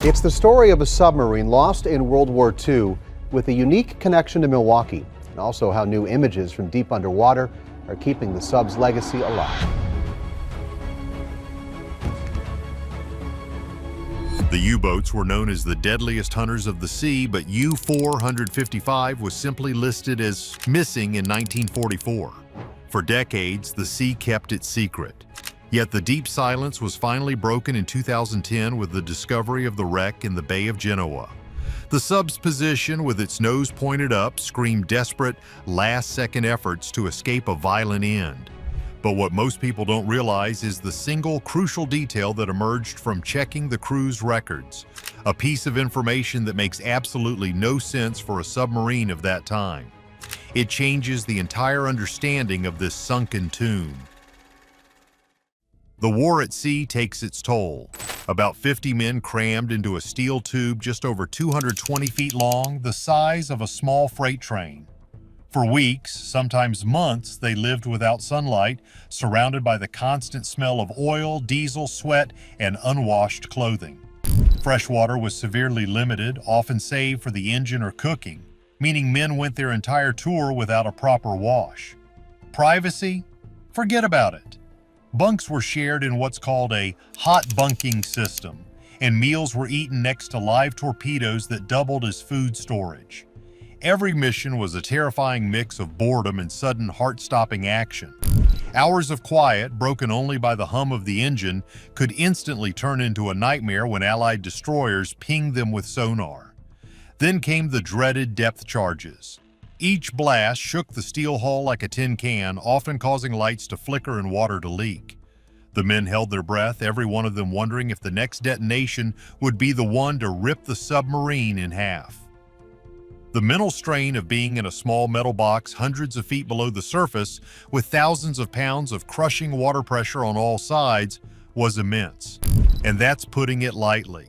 It's the story of a submarine lost in World War II with a unique connection to Milwaukee, and also how new images from deep underwater are keeping the sub's legacy alive. The U-boats were known as the deadliest hunters of the sea, but U-455 was simply listed as missing in 1944. For decades, the sea kept it secret. Yet the deep silence was finally broken in 2010 with the discovery of the wreck in the Bay of Genoa. The sub's position, with its nose pointed up, screamed desperate, last-second efforts to escape a violent end. But what most people don't realize is the single crucial detail that emerged from checking the crew's records, a piece of information that makes absolutely no sense for a submarine of that time. It changes the entire understanding of this sunken tomb. The war at sea takes its toll. About 50 men crammed into a steel tube just over 220 feet long, the size of a small freight train. For weeks, sometimes months, they lived without sunlight, surrounded by the constant smell of oil, diesel, sweat, and unwashed clothing. Fresh water was severely limited, often saved for the engine or cooking, meaning men went their entire tour without a proper wash. Privacy? Forget about it. Bunks were shared in what's called a hot bunking system, and meals were eaten next to live torpedoes that doubled as food storage. Every mission was a terrifying mix of boredom and sudden heart-stopping action. Hours of quiet, broken only by the hum of the engine, could instantly turn into a nightmare when Allied destroyers pinged them with sonar. Then came the dreaded depth charges. Each blast shook the steel hull like a tin can, often causing lights to flicker and water to leak. The men held their breath, every one of them wondering if the next detonation would be the one to rip the submarine in half. The mental strain of being in a small metal box hundreds of feet below the surface with thousands of pounds of crushing water pressure on all sides was immense. And that's putting it lightly.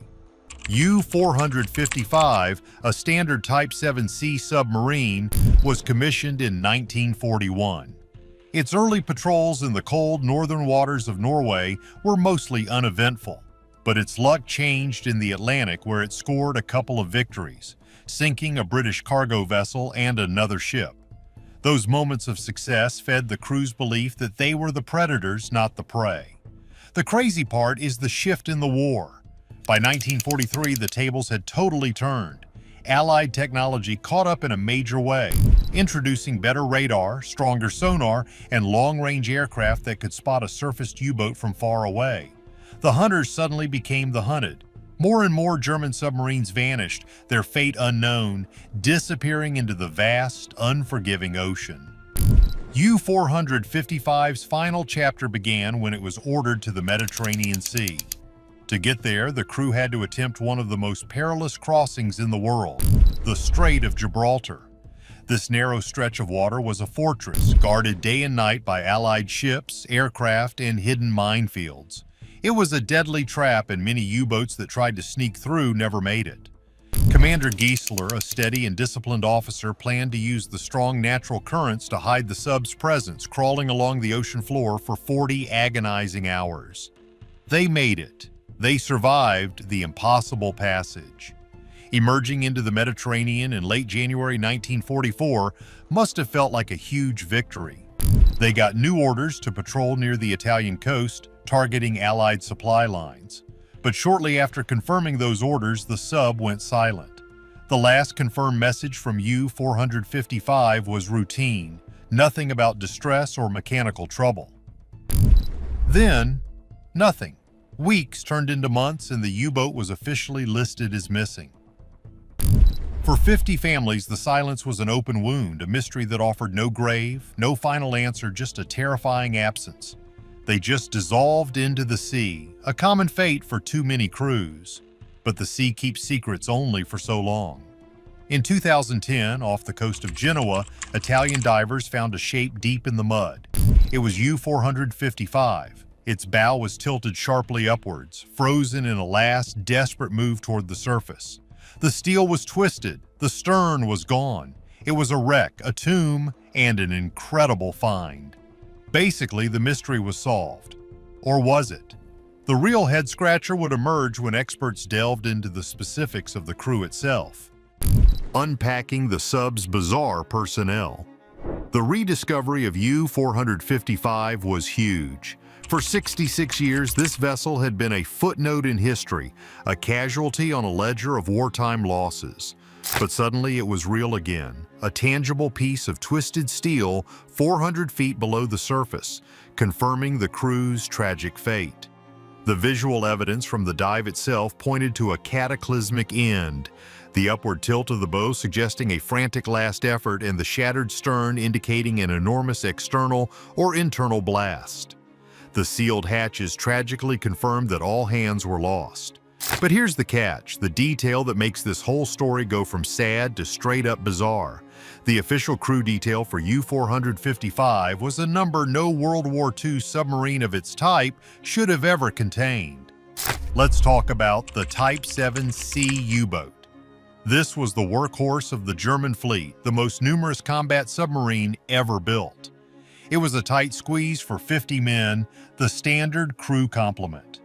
U-455, a standard Type 7C submarine, was commissioned in 1941. Its early patrols in the cold northern waters of Norway were mostly uneventful, but its luck changed in the Atlantic, where it scored a couple of victories, sinking a British cargo vessel and another ship. Those moments of success fed the crew's belief that they were the predators, not the prey. The crazy part is the shift in the war. By 1943, the tables had totally turned. Allied technology caught up in a major way, introducing better radar, stronger sonar, and long-range aircraft that could spot a surfaced U-boat from far away. The hunters suddenly became the hunted. More and more German submarines vanished, their fate unknown, disappearing into the vast, unforgiving ocean. U-455's final chapter began when it was ordered to the Mediterranean Sea. To get there, the crew had to attempt one of the most perilous crossings in the world, the Strait of Gibraltar. This narrow stretch of water was a fortress, guarded day and night by Allied ships, aircraft, and hidden minefields. It was a deadly trap, and many U-boats that tried to sneak through never made it. Commander Giesler, a steady and disciplined officer, planned to use the strong natural currents to hide the sub's presence, crawling along the ocean floor for 40 agonizing hours. They made it. They survived the impossible passage. Emerging into the Mediterranean in late January 1944 must have felt like a huge victory. They got new orders to patrol near the Italian coast, targeting Allied supply lines. But shortly after confirming those orders, the sub went silent. The last confirmed message from U-455 was routine, nothing about distress or mechanical trouble. Then, nothing. Weeks turned into months, and the U-boat was officially listed as missing. For 50 families, the silence was an open wound, a mystery that offered no grave, no final answer, just a terrifying absence. They just dissolved into the sea, a common fate for too many crews. But the sea keeps secrets only for so long. In 2010, off the coast of Genoa, Italian divers found a shape deep in the mud. It was U-455. Its bow was tilted sharply upwards, frozen in a last, desperate move toward the surface. The steel was twisted, the stern was gone. It was a wreck, a tomb, and an incredible find. Basically, the mystery was solved. Or was it? The real head-scratcher would emerge when experts delved into the specifics of the crew itself, unpacking the sub's bizarre personnel. The rediscovery of U-455 was huge. For 66 years, this vessel had been a footnote in history, a casualty on a ledger of wartime losses. But suddenly it was real again, a tangible piece of twisted steel 400 feet below the surface, confirming the crew's tragic fate. The visual evidence from the dive itself pointed to a cataclysmic end, the upward tilt of the bow suggesting a frantic last effort and the shattered stern indicating an enormous external or internal blast. The sealed hatches tragically confirmed that all hands were lost. But here's the catch, the detail that makes this whole story go from sad to straight-up bizarre. The official crew detail for U-455 was a number no World War II submarine of its type should have ever contained. Let's talk about the Type 7C U-boat. This was the workhorse of the German fleet, the most numerous combat submarine ever built. It was a tight squeeze for 50 men, the standard crew complement.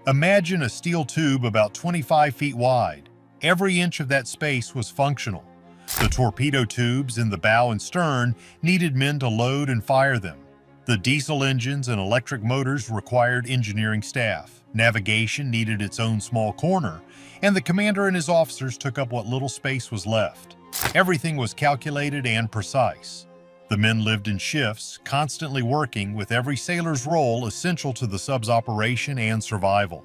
Imagine a steel tube about 25 feet wide. Every inch of that space was functional. The torpedo tubes in the bow and stern needed men to load and fire them. The diesel engines and electric motors required engineering staff. Navigation needed its own small corner, and the commander and his officers took up what little space was left. Everything was calculated and precise. The men lived in shifts, constantly working, with every sailor's role essential to the sub's operation and survival.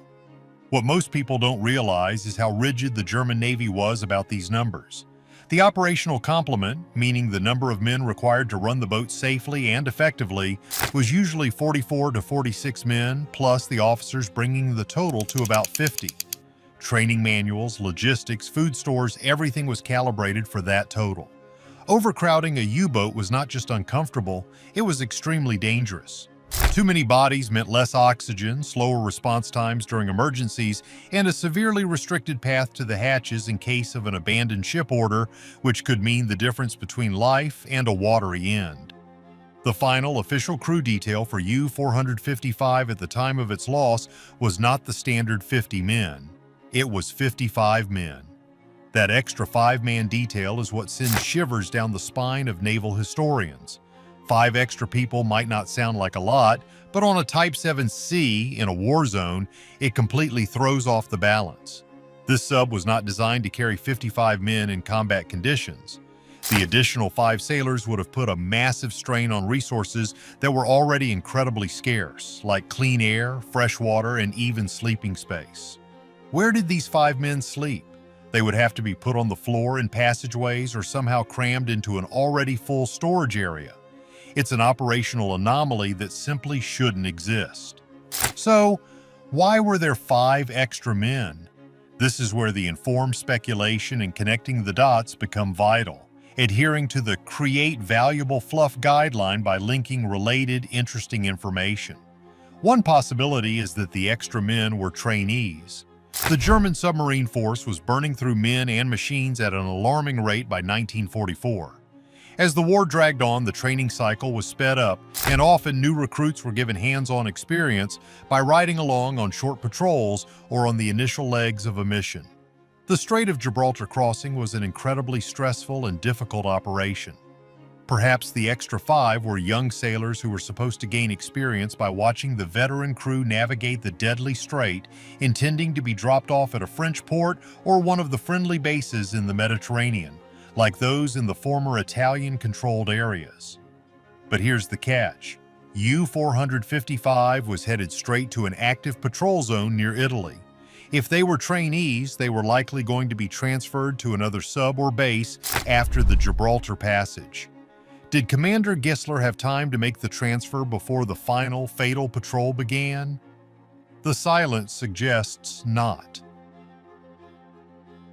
What most people don't realize is how rigid the German Navy was about these numbers. The operational complement, meaning the number of men required to run the boat safely and effectively, was usually 44 to 46 men, plus the officers bringing the total to about 50. Training manuals, logistics, food stores, everything was calibrated for that total. Overcrowding a U-boat was not just uncomfortable, it was extremely dangerous. Too many bodies meant less oxygen, slower response times during emergencies, and a severely restricted path to the hatches in case of an abandoned ship order, which could mean the difference between life and a watery end. The final official crew detail for U-455 at the time of its loss was not the standard 50 men. It was 55 men. That extra 5-man detail is what sends shivers down the spine of naval historians. 5 extra people might not sound like a lot, but on a Type 7C in a war zone, it completely throws off the balance. This sub was not designed to carry 55 men in combat conditions. The additional 5 sailors would have put a massive strain on resources that were already incredibly scarce, like clean air, fresh water, and even sleeping space. Where did these 5 men sleep? They would have to be put on the floor in passageways or somehow crammed into an already full storage area. It's an operational anomaly that simply shouldn't exist. So, why were there 5 extra men? This is where the informed speculation and connecting the dots become vital, adhering to the Create Valuable Fluff guideline by linking related, interesting information. One possibility is that the extra men were trainees. The German submarine force was burning through men and machines at an alarming rate by 1944. As the war dragged on, the training cycle was sped up, and often new recruits were given hands-on experience by riding along on short patrols or on the initial legs of a mission. The Strait of Gibraltar crossing was an incredibly stressful and difficult operation. Perhaps the extra 5 were young sailors who were supposed to gain experience by watching the veteran crew navigate the deadly strait, intending to be dropped off at a French port or one of the friendly bases in the Mediterranean, like those in the former Italian-controlled areas. But here's the catch. U-455 was headed straight to an active patrol zone near Italy. If they were trainees, they were likely going to be transferred to another sub or base after the Gibraltar passage. Did Commander Gissler have time to make the transfer before the final fatal patrol began? The silence suggests not.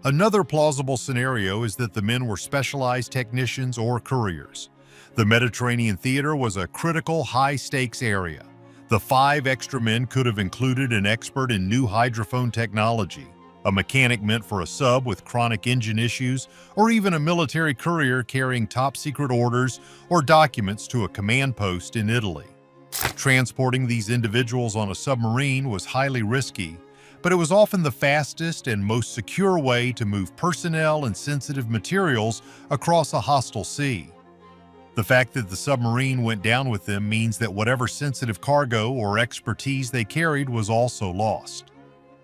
Another plausible scenario is that the men were specialized technicians or couriers. The Mediterranean theater was a critical, high-stakes area. The 5 extra men could have included an expert in new hydrophone technology, a mechanic meant for a sub with chronic engine issues, or even a military courier carrying top-secret orders or documents to a command post in Italy. Transporting these individuals on a submarine was highly risky, but it was often the fastest and most secure way to move personnel and sensitive materials across a hostile sea. The fact that the submarine went down with them means that whatever sensitive cargo or expertise they carried was also lost.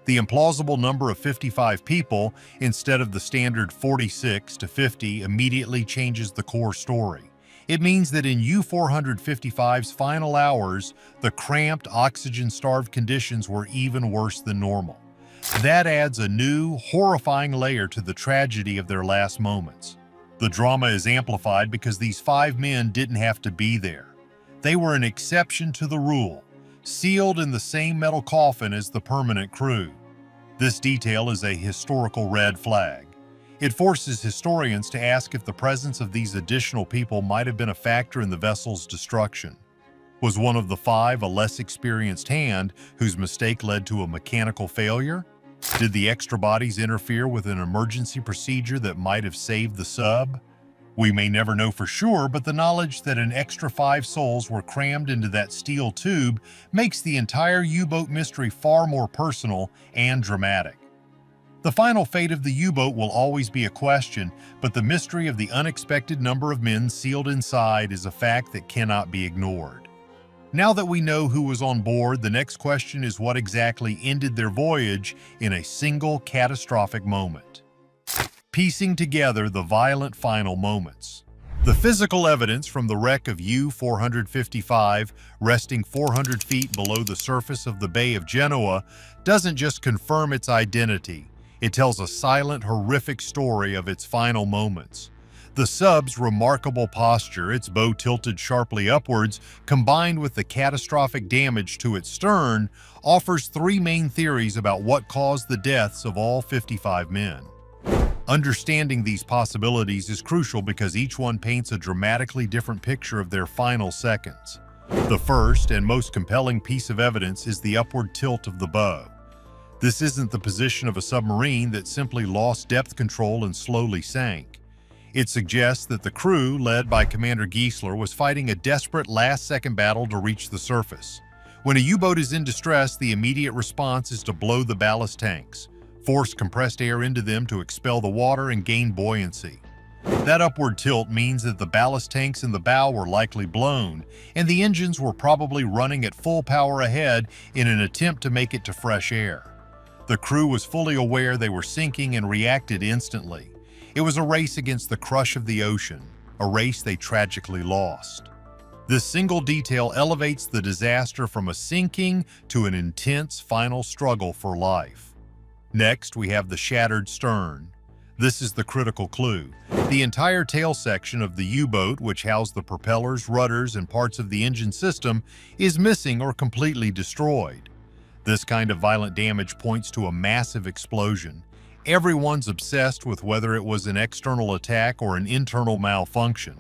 The implausible number of 55 people instead of the standard 46 to 50 immediately changes the core story. It means that in U-455's final hours, the cramped, oxygen-starved conditions were even worse than normal. That adds a new, horrifying layer to the tragedy of their last moments. The drama is amplified because these 5 men didn't have to be there. They were an exception to the rule, sealed in the same metal coffin as the permanent crew. This detail is a historical red flag. It forces historians to ask if the presence of these additional people might have been a factor in the vessel's destruction. Was one of the 5 a less experienced hand whose mistake led to a mechanical failure? Did the extra bodies interfere with an emergency procedure that might have saved the sub? We may never know for sure, but the knowledge that an extra 5 souls were crammed into that steel tube makes the entire U-boat mystery far more personal and dramatic. The final fate of the U-boat will always be a question, but the mystery of the unexpected number of men sealed inside is a fact that cannot be ignored. Now that we know who was on board, the next question is what exactly ended their voyage in a single catastrophic moment. Piecing together the violent final moments. The physical evidence from the wreck of U-455, resting 400 feet below the surface of the Bay of Genoa, doesn't just confirm its identity. It tells a silent, horrific story of its final moments. The sub's remarkable posture, its bow tilted sharply upwards, combined with the catastrophic damage to its stern, offers 3 main theories about what caused the deaths of all 55 men. Understanding these possibilities is crucial because each one paints a dramatically different picture of their final seconds. The first and most compelling piece of evidence is the upward tilt of the bow. This isn't the position of a submarine that simply lost depth control and slowly sank. It suggests that the crew, led by Commander Giesler, was fighting a desperate last-second battle to reach the surface. When a U-boat is in distress, the immediate response is to blow the ballast tanks, force compressed air into them to expel the water and gain buoyancy. That upward tilt means that the ballast tanks in the bow were likely blown, and the engines were probably running at full power ahead in an attempt to make it to fresh air. The crew was fully aware they were sinking and reacted instantly. It was a race against the crush of the ocean, a race they tragically lost. This single detail elevates the disaster from a sinking to an intense final struggle for life. Next, we have the shattered stern. This is the critical clue. The entire tail section of the U-boat, which housed the propellers, rudders, and parts of the engine system, is missing or completely destroyed. This kind of violent damage points to a massive explosion. Everyone's obsessed with whether it was an external attack or an internal malfunction.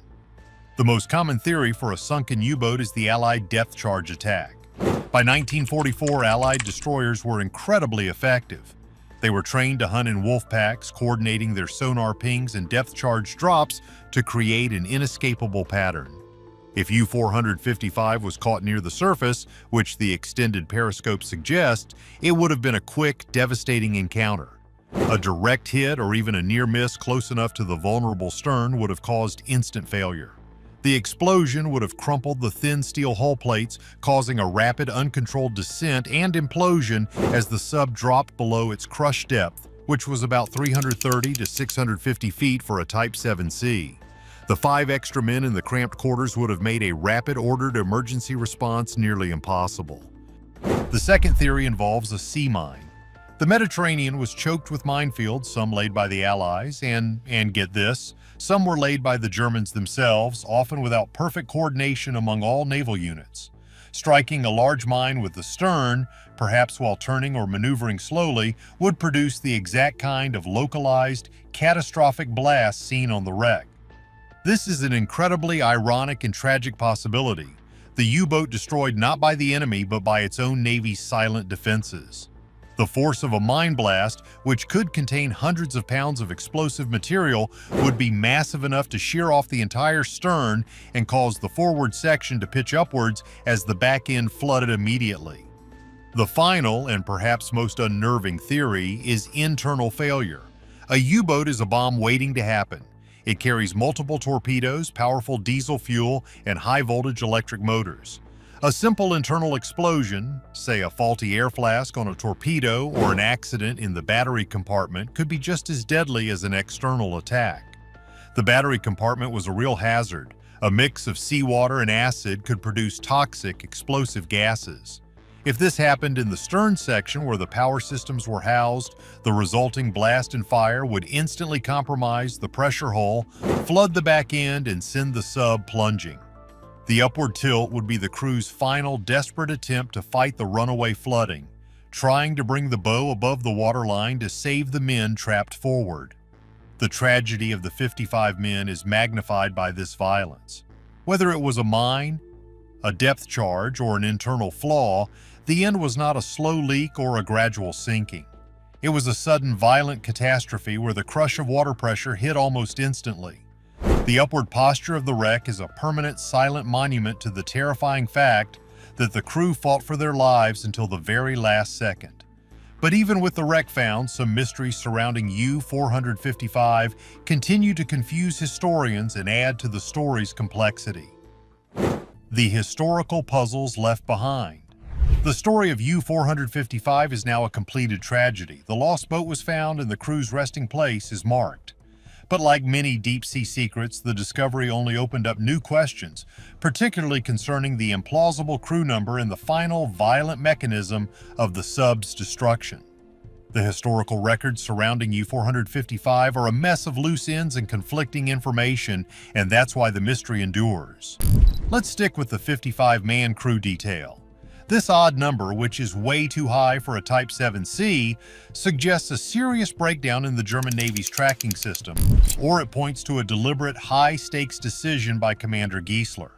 The most common theory for a sunken U-boat is the Allied depth charge attack. By 1944, Allied destroyers were incredibly effective. They were trained to hunt in wolf packs, coordinating their sonar pings and depth charge drops to create an inescapable pattern. If U-455 was caught near the surface, which the extended periscope suggests, it would have been a quick, devastating encounter. A direct hit or even a near miss close enough to the vulnerable stern would have caused instant failure. The explosion would have crumpled the thin steel hull plates, causing a rapid, uncontrolled descent and implosion as the sub dropped below its crush depth, which was about 330 to 650 feet for a Type 7C. The 5 extra men in the cramped quarters would have made a rapid ordered emergency response nearly impossible. The second theory involves a sea mine. The Mediterranean was choked with minefields, some laid by the Allies, and get this, some were laid by the Germans themselves, often without perfect coordination among all naval units. Striking a large mine with the stern, perhaps while turning or maneuvering slowly, would produce the exact kind of localized, catastrophic blast seen on the wreck. This is an incredibly ironic and tragic possibility. The U-boat destroyed not by the enemy but by its own Navy's silent defenses. The force of a mine blast, which could contain hundreds of pounds of explosive material, would be massive enough to shear off the entire stern and cause the forward section to pitch upwards as the back end flooded immediately. The final, and perhaps most unnerving theory, is internal failure. A U-boat is a bomb waiting to happen. It carries multiple torpedoes, powerful diesel fuel, and high-voltage electric motors. A simple internal explosion, say a faulty air flask on a torpedo or an accident in the battery compartment, could be just as deadly as an external attack. The battery compartment was a real hazard. A mix of seawater and acid could produce toxic, explosive gases. If this happened in the stern section where the power systems were housed, the resulting blast and fire would instantly compromise the pressure hull, flood the back end, and send the sub plunging. The upward tilt would be the crew's final desperate attempt to fight the runaway flooding, trying to bring the bow above the waterline to save the men trapped forward. The tragedy of the 55 men is magnified by this violence. Whether it was a mine, a depth charge, or an internal flaw, the end was not a slow leak or a gradual sinking. It was a sudden violent catastrophe where the crush of water pressure hit almost instantly. The upward posture of the wreck is a permanent silent monument to the terrifying fact that the crew fought for their lives until the very last second. But even with the wreck found, some mysteries surrounding U-455 continue to confuse historians and add to the story's complexity. The historical puzzles left behind. The story of U-455 is now a completed tragedy. The lost boat was found and the crew's resting place is marked. But like many deep-sea secrets, the discovery only opened up new questions, particularly concerning the implausible crew number and the final violent mechanism of the sub's destruction. The historical records surrounding U-455 are a mess of loose ends and conflicting information, and that's why the mystery endures. Let's stick with the 55-man crew detail. This odd number, which is way too high for a Type 7C, suggests a serious breakdown in the German Navy's tracking system, or it points to a deliberate high-stakes decision by Commander Giesler.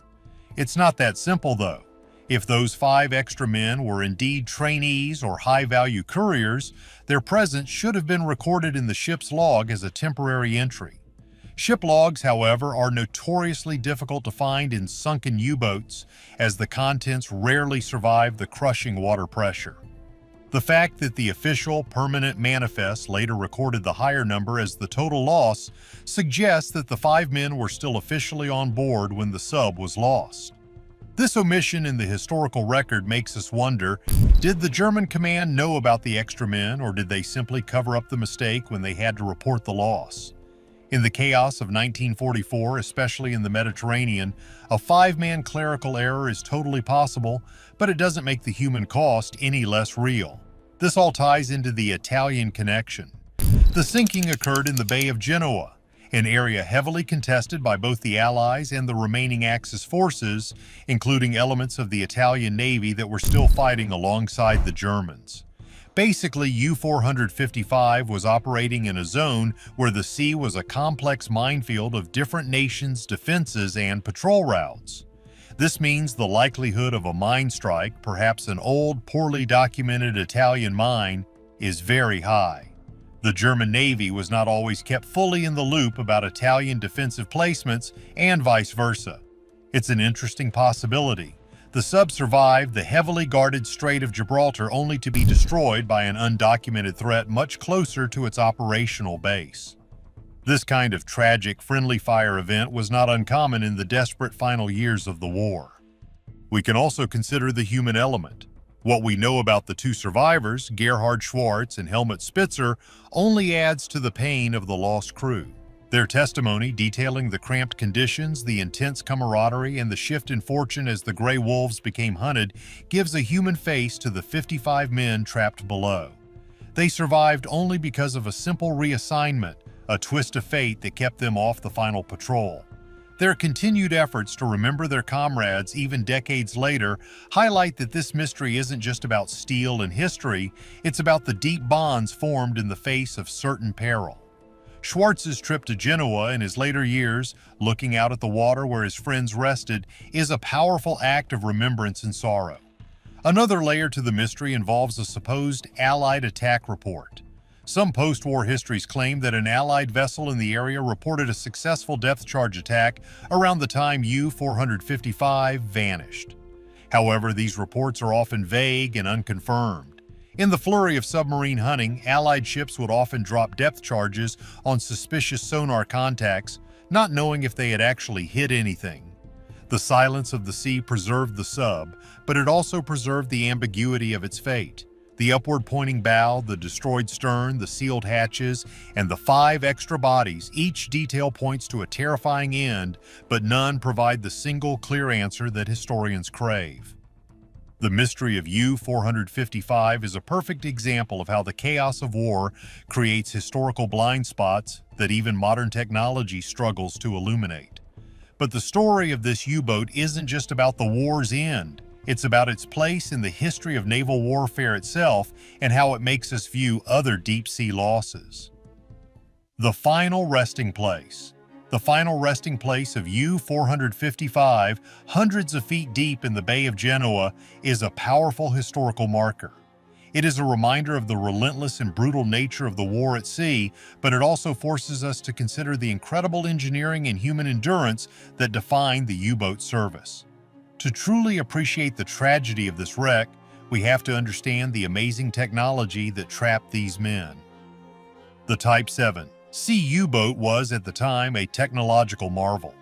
It's not that simple, though. If those 5 extra men were indeed trainees or high-value couriers, their presence should have been recorded in the ship's log as a temporary entry. Ship logs, however, are notoriously difficult to find in sunken U-boats, as the contents rarely survive the crushing water pressure. The fact that the official permanent manifest later recorded the higher number as the total loss suggests that the 5 men were still officially on board when the sub was lost. This omission in the historical record makes us wonder, did the German command know about the extra men, or did they simply cover up the mistake when they had to report the loss? In the chaos of 1944, especially in the Mediterranean, a 5-man clerical error is totally possible, but it doesn't make the human cost any less real. This all ties into the Italian connection. The sinking occurred in the Bay of Genoa, an area heavily contested by both the Allies and the remaining Axis forces, including elements of the Italian Navy that were still fighting alongside the Germans. Basically, U-455 was operating in a zone where the sea was a complex minefield of different nations' defenses and patrol routes. This means the likelihood of a mine strike, perhaps an old, poorly documented Italian mine, is very high. The German Navy was not always kept fully in the loop about Italian defensive placements and vice versa. It's an interesting possibility. The sub survived the heavily guarded Strait of Gibraltar only to be destroyed by an undocumented threat much closer to its operational base. This kind of tragic friendly fire event was not uncommon in the desperate final years of the war. We can also consider the human element. What we know about the 2 survivors, Gerhard Schwarz and Helmut Spitzer, only adds to the pain of the lost crew. Their testimony, detailing the cramped conditions, the intense camaraderie, and the shift in fortune as the Grey Wolves became hunted, gives a human face to the 55 men trapped below. They survived only because of a simple reassignment, a twist of fate that kept them off the final patrol. Their continued efforts to remember their comrades even decades later highlight that this mystery isn't just about steel and history, it's about the deep bonds formed in the face of certain peril. Schwartz's trip to Genoa in his later years, looking out at the water where his friends rested, is a powerful act of remembrance and sorrow. Another layer to the mystery involves a supposed Allied attack report. Some post-war histories claim that an Allied vessel in the area reported a successful depth charge attack around the time U-455 vanished. However, these reports are often vague and unconfirmed. In the flurry of submarine hunting, Allied ships would often drop depth charges on suspicious sonar contacts, not knowing if they had actually hit anything. The silence of the sea preserved the sub, but it also preserved the ambiguity of its fate. The upward-pointing bow, the destroyed stern, the sealed hatches, and the 5 extra bodies, each detail points to a terrifying end, but none provide the single clear answer that historians crave. The mystery of U-455 is a perfect example of how the chaos of war creates historical blind spots that even modern technology struggles to illuminate. But the story of this U-boat isn't just about the war's end. It's about its place in the history of naval warfare itself and how it makes us view other deep-sea losses. The final resting place. The final resting place of U-455, hundreds of feet deep in the Bay of Genoa, is a powerful historical marker. It is a reminder of the relentless and brutal nature of the war at sea, but it also forces us to consider the incredible engineering and human endurance that define the U-boat service. To truly appreciate the tragedy of this wreck, we have to understand the amazing technology that trapped these men. The Type 7 C U-boat was, at the time, a technological marvel.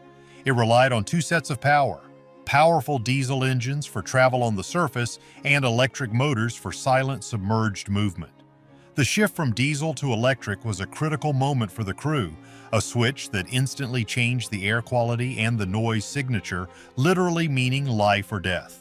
It relied on 2 sets of powerful diesel engines for travel on the surface and electric motors for silent submerged movement. The shift from diesel to electric was a critical moment for the crew, a switch that instantly changed the air quality and the noise signature, literally meaning life or death.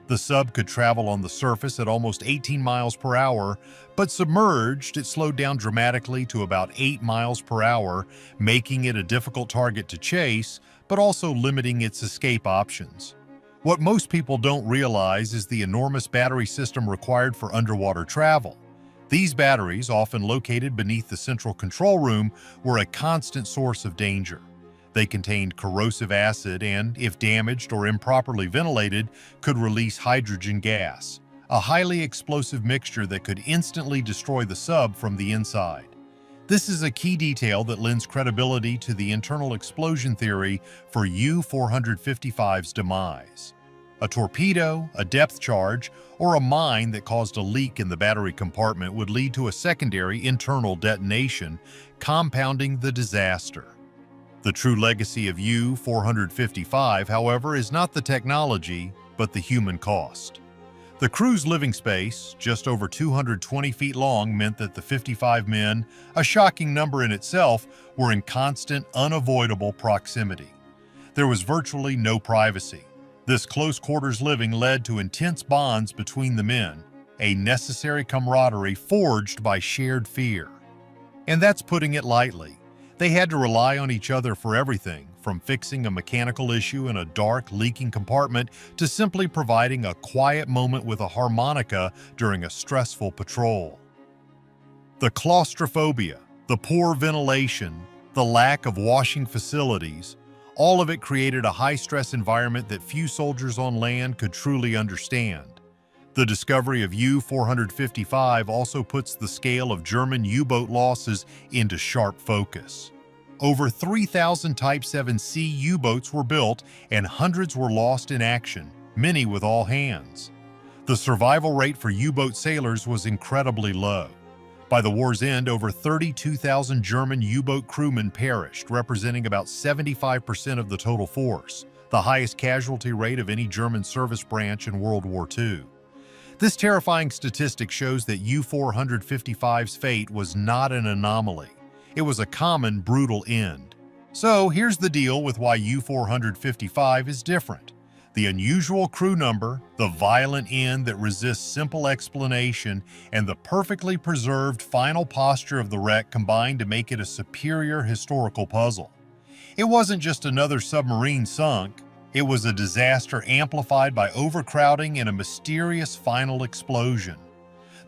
The sub could travel on the surface at almost 18 miles per hour, but submerged, it slowed down dramatically to about 8 miles per hour, making it a difficult target to chase, but also limiting its escape options. What most people don't realize is the enormous battery system required for underwater travel. These batteries, often located beneath the central control room, were a constant source of danger. They contained corrosive acid and, if damaged or improperly ventilated, could release hydrogen gas, a highly explosive mixture that could instantly destroy the sub from the inside. This is a key detail that lends credibility to the internal explosion theory for U-455's demise. A torpedo, a depth charge, or a mine that caused a leak in the battery compartment would lead to a secondary internal detonation, compounding the disaster. The true legacy of U-455, however, is not the technology, but the human cost. The crew's living space, just over 220 feet long, meant that the 55 men, a shocking number in itself, were in constant, unavoidable proximity. There was virtually no privacy. This close-quarters living led to intense bonds between the men, a necessary camaraderie forged by shared fear. And that's putting it lightly. They had to rely on each other for everything, from fixing a mechanical issue in a dark, leaking compartment to simply providing a quiet moment with a harmonica during a stressful patrol. The claustrophobia, the poor ventilation, the lack of washing facilities, all of it created a high-stress environment that few soldiers on land could truly understand. The discovery of U-455 also puts the scale of German U-boat losses into sharp focus. Over 3,000 Type 7C U-boats were built, and hundreds were lost in action, many with all hands. The survival rate for U-boat sailors was incredibly low. By the war's end, over 32,000 German U-boat crewmen perished, representing about 75% of the total force, the highest casualty rate of any German service branch in World War II. This terrifying statistic shows that U-455's fate was not an anomaly. It was a common, brutal end. So here's the deal with why U-455 is different. The unusual crew number, the violent end that resists simple explanation, and the perfectly preserved final posture of the wreck combined to make it a superior historical puzzle. It wasn't just another submarine sunk. It was a disaster amplified by overcrowding and a mysterious final explosion.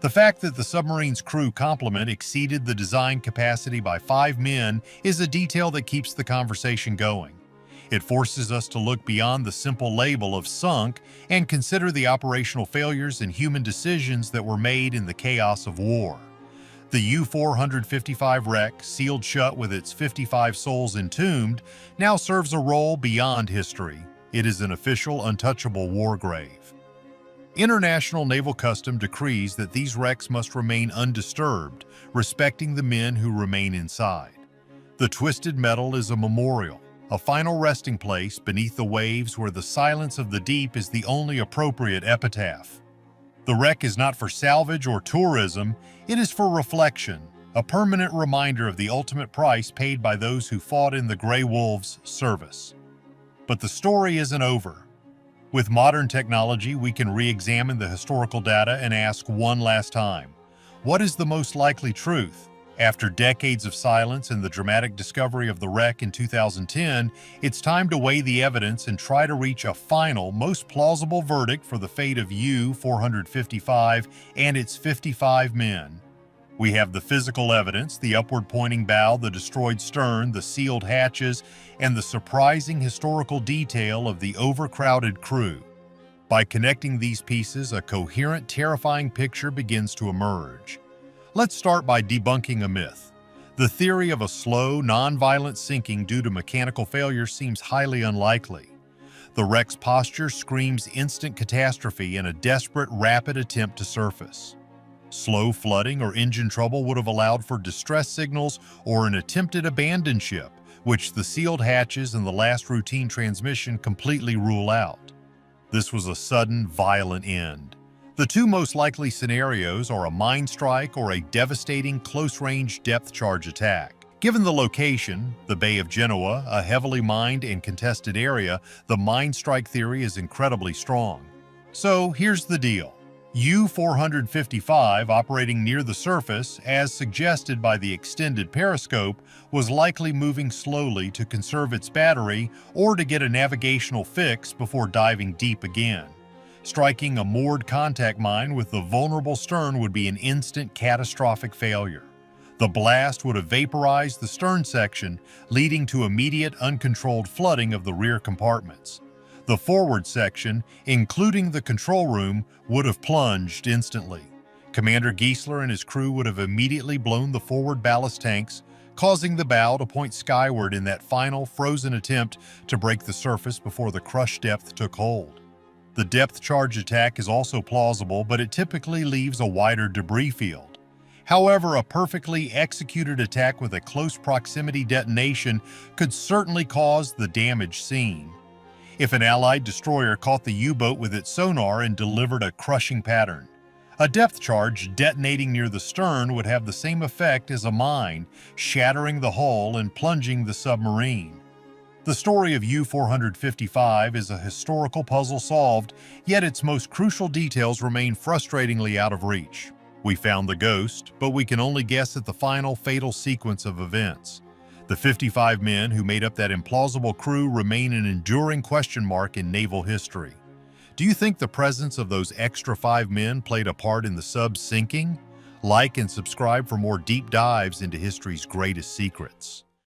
The fact that the submarine's crew complement exceeded the design capacity by 5 men is a detail that keeps the conversation going. It forces us to look beyond the simple label of sunk and consider the operational failures and human decisions that were made in the chaos of war. The U-455 wreck, sealed shut with its 55 souls entombed, now serves a role beyond history. It is an official, untouchable war grave. International naval custom decrees that these wrecks must remain undisturbed, respecting the men who remain inside. The twisted metal is a memorial, a final resting place beneath the waves where the silence of the deep is the only appropriate epitaph. The wreck is not for salvage or tourism, it is for reflection, a permanent reminder of the ultimate price paid by those who fought in the Grey Wolves' service. But the story isn't over. With modern technology, we can re-examine the historical data and ask one last time, what is the most likely truth? After decades of silence and the dramatic discovery of the wreck in 2010, it's time to weigh the evidence and try to reach a final, most plausible verdict for the fate of U-455 and its 55 men. We have the physical evidence, the upward-pointing bow, the destroyed stern, the sealed hatches, and the surprising historical detail of the overcrowded crew. By connecting these pieces, a coherent, terrifying picture begins to emerge. Let's start by debunking a myth. The theory of a slow, non-violent sinking due to mechanical failure seems highly unlikely. The wreck's posture screams instant catastrophe and a desperate, rapid attempt to surface. Slow flooding or engine trouble would have allowed for distress signals or an attempted abandon ship, which the sealed hatches and the last routine transmission completely rule out. This was a sudden, violent end. The two most likely scenarios are a mine strike or a devastating close-range depth charge attack. Given the location, the Bay of Genoa, a heavily mined and contested area, the mine strike theory is incredibly strong. So here's the deal. U-455, operating near the surface, as suggested by the extended periscope, was likely moving slowly to conserve its battery or to get a navigational fix before diving deep again. Striking a moored contact mine with the vulnerable stern would be an instant catastrophic failure. The blast would have vaporized the stern section, leading to immediate uncontrolled flooding of the rear compartments. The forward section, including the control room, would have plunged instantly. Commander Giesler and his crew would have immediately blown the forward ballast tanks, causing the bow to point skyward in that final frozen attempt to break the surface before the crush depth took hold. The depth charge attack is also plausible, but it typically leaves a wider debris field. However, a perfectly executed attack with a close proximity detonation could certainly cause the damage seen. If an Allied destroyer caught the U-boat with its sonar and delivered a crushing pattern, a depth charge detonating near the stern would have the same effect as a mine, shattering the hull and plunging the submarine. The story of U-455 is a historical puzzle solved, yet its most crucial details remain frustratingly out of reach. We found the ghost, but we can only guess at the final fatal sequence of events. The 55 men who made up that implausible crew remain an enduring question mark in naval history. Do you think the presence of those extra 5 men played a part in the sub's sinking? Like and subscribe for more deep dives into history's greatest secrets.